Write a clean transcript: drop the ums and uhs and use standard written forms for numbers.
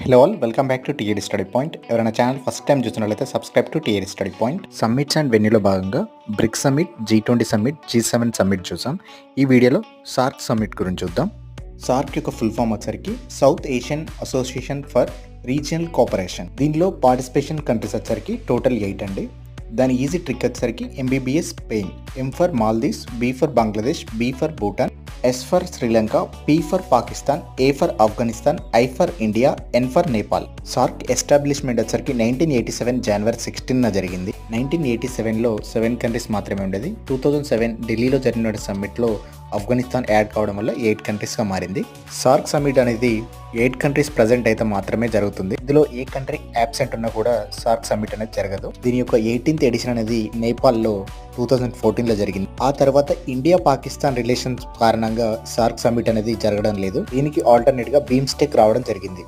Hello all welcome back to TAD study point. ఎవరైనా channel first time చూసినట్లయితే subscribe to TAD study point. Summits and వెన్యూలో భాగంగా BRICS summit, G20 summit, G7 summit చూసాం. ఈ వీడియోలో SAARC summit గురించి చూద్దాం. సార్క్ యొక్క ఫుల్ ఫామ్ వచ్చరికి south Asian association for regional cooperation. దీనిలో పార్టిసిపేషన్ కంట్రీస్ వచ్చరికి టోటల్ 8 అండి. దాని ఈజీ ట్రిక్ వచ్చరికి MBBS Spain, M for Maldives, B for Bangladesh, B for Bhutan, S for Sri Lanka, P for Pakistan, A for Afghanistan, I for India, N for Nepal. SAARC establishment వచ్చరికి 1987 జనవరి 16న జరిగింది. 1987లో 7 countries మాత్రమే ఉండేది. 2007 ఢిల్లీలో జరిగిన సమ్మిట్లో ఆఫ్ఘనిస్తాన్ యాడ్ కావడం వల్ల 8 కంట్రీస్గా మారింది. సార్క్ సమ్మిట్ అనేది 8 కంట్రీస్ ప్రజెంట్ అయితే మాత్రమే జరుగుతుంది. ఇందులో ఏ కంట్రీ యాబ్సెంట్ ఉన్నా కూడా సార్క్ సమ్మిట్ అనేది జరగదు. దీని యొక్క 18th ఎడిషన్ అనేది నేపాల్లో 2014లో జరిగింది. ఆ తర్వాత ఇండియా పాకిస్తాన్ రిలేషన్స్ కారణంగా సార్క్ సమ్మిట్ అనేది జరగడం లేదు. దీనికి ఆల్టర్నేట్ గా బీమ్స్టెక్ రావడం జరిగింది.